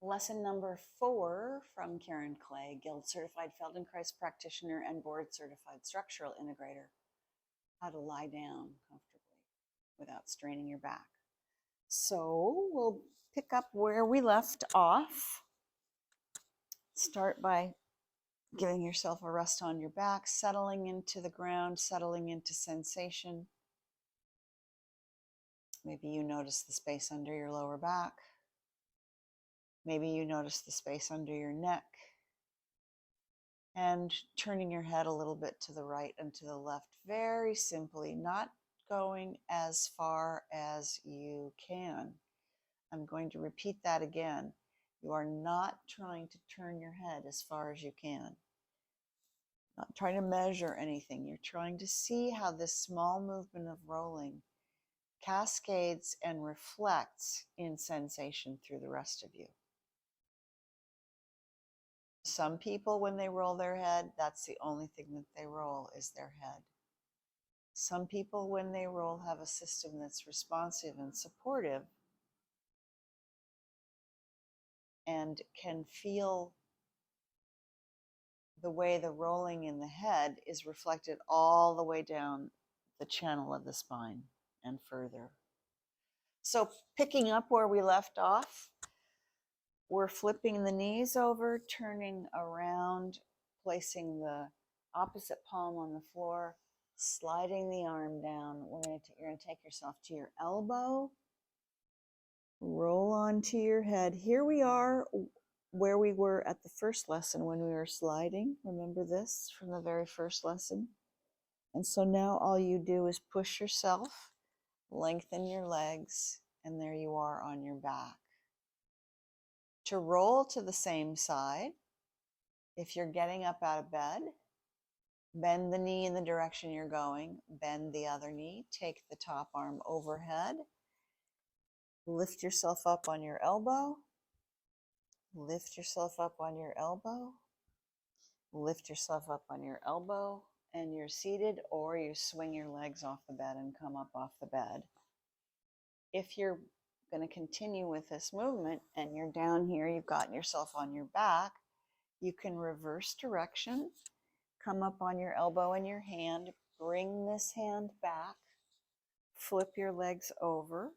Lesson number 4 from Karen Clay, Guild Certified Feldenkrais Practitioner and Board Certified Structural Integrator. How to lie down comfortably without straining your back. So we'll pick up where we left off. Start by giving yourself a rest on your back, settling into the ground, settling into sensation. Maybe you notice the space under your lower back. Maybe you notice the space under your neck. And turning your head a little bit to the right and to the left, very simply, not going as far as you can. I'm going to repeat that again. You are not trying to turn your head as far as you can. Not trying to measure anything. You're trying to see how this small movement of rolling cascades and reflects in sensation through the rest of you. Some people, when they roll their head, that's the only thing that they roll is their head. Some people, when they roll, have a system that's responsive and supportive and can feel the way the rolling in the head is reflected all the way down the channel of the spine and further. So picking up where we left off, we're flipping the knees over, turning around, placing the opposite palm on the floor, sliding the arm down. You're going to take yourself to your elbow, roll onto your head. Here we are where we were at the first lesson when we were sliding. Remember this from the very first lesson? And so now all you do is push yourself, lengthen your legs, and there you are on your back. To roll to the same side, if you're getting up out of bed, bend the knee in the direction you're going, bend the other knee, take the top arm overhead, lift yourself up on your elbow, lift yourself up on your elbow, lift yourself up on your elbow, and you're seated, or you swing your legs off the bed and come up off the bed. If you're going to continue with this movement and you're down here, you've gotten yourself on your back, you can reverse direction, come up on your elbow and your hand, bring this hand back, flip your legs over,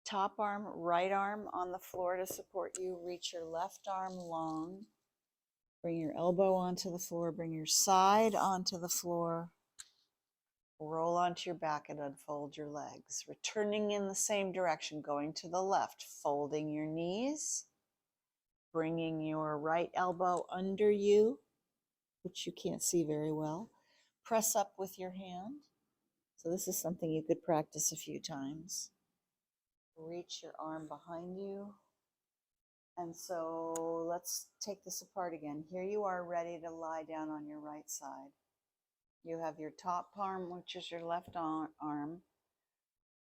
top arm, right arm on the floor to support you, reach your left arm long, bring your elbow onto the floor, bring your side onto the floor, roll onto your back and unfold your legs, returning in the same direction, going to the left, folding your knees, bringing your right elbow under you, which you can't see very well. Press up with your hand. So this is something you could practice a few times. Reach your arm behind you. And so let's take this apart again. Here you are ready to lie down on your right side. You have your top palm, which is your left arm,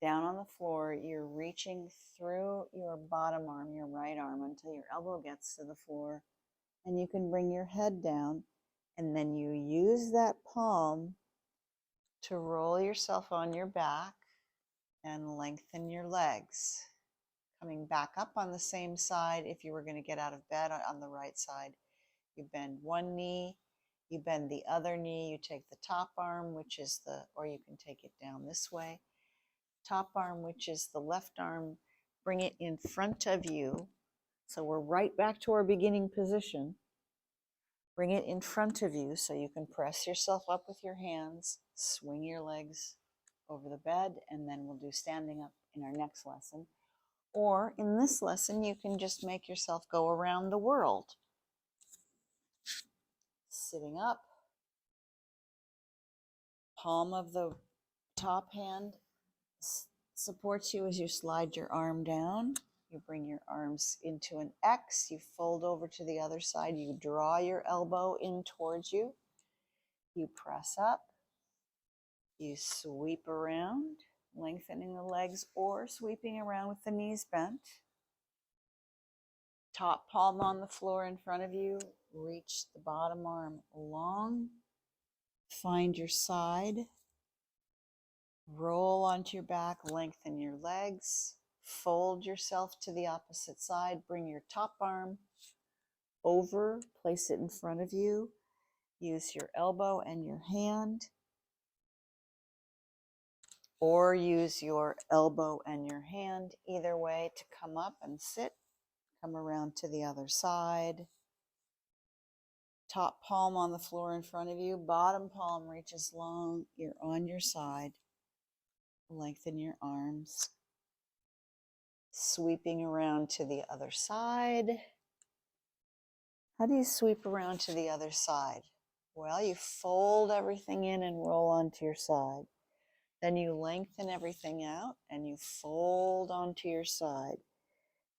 down on the floor. You're reaching through your bottom arm, your right arm, until your elbow gets to the floor. And you can bring your head down. And then you use that palm to roll yourself on your back and lengthen your legs. Coming back up on the same side, if you were going to get out of bed on the right side, you bend one knee, you bend the other knee, you take the top arm, which is or you can take it down this way. Top arm, which is the left arm, bring it in front of you. So we're right back to our beginning position. Bring it in front of you so you can press yourself up with your hands, swing your legs over the bed, and then we'll do standing up in our next lesson. Or in this lesson, you can just make yourself go around the world. Sitting up, palm of the top hand supports you as you slide your arm down. You bring your arms into an X, you fold over to the other side, you draw your elbow in towards you, you press up, you sweep around, lengthening the legs or sweeping around with the knees bent. Top palm on the floor in front of you, reach the bottom arm long, find your side, roll onto your back, lengthen your legs, Fold yourself to the opposite side. Bring your top arm over, place it in front of you. Use your elbow and your hand, or use your elbow and your hand, either way, to come up and sit. Come around to the other side. Top palm on the floor in front of you. Bottom palm reaches long. You're on your side. Lengthen your arms. Sweeping around to the other side. How do you sweep around to the other side? Well, you fold everything in and roll onto your side. Then you lengthen everything out and you fold onto your side.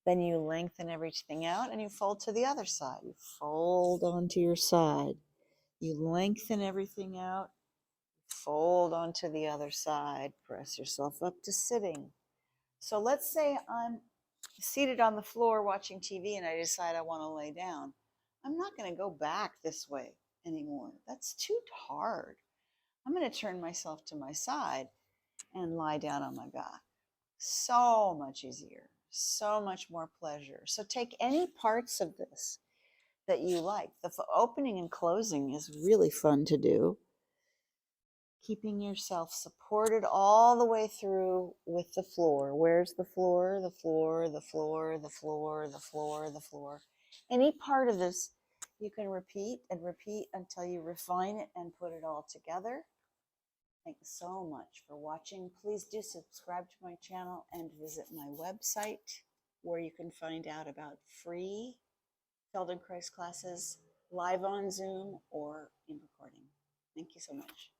Then you lengthen everything out and you fold to the other side. You fold onto your side. You lengthen everything out, fold onto the other side. Press yourself up to sitting. So let's say I'm seated on the floor watching TV and I decide I want to lay down. I'm not going to go back this way anymore. That's too hard. I'm going to turn myself to my side and lie down on my back. So much easier, so much more pleasure. So take any parts of this that you like. The opening and closing is really fun to do. Keeping yourself supported all the way through with the floor. Where's the floor? The floor, the floor, the floor, the floor, the floor. Any part of this you can repeat and repeat until you refine it and put it all together. Thanks so much for watching. Please do subscribe to my channel and visit my website where you can find out about free Feldenkrais classes live on Zoom or in recording. Thank you so much.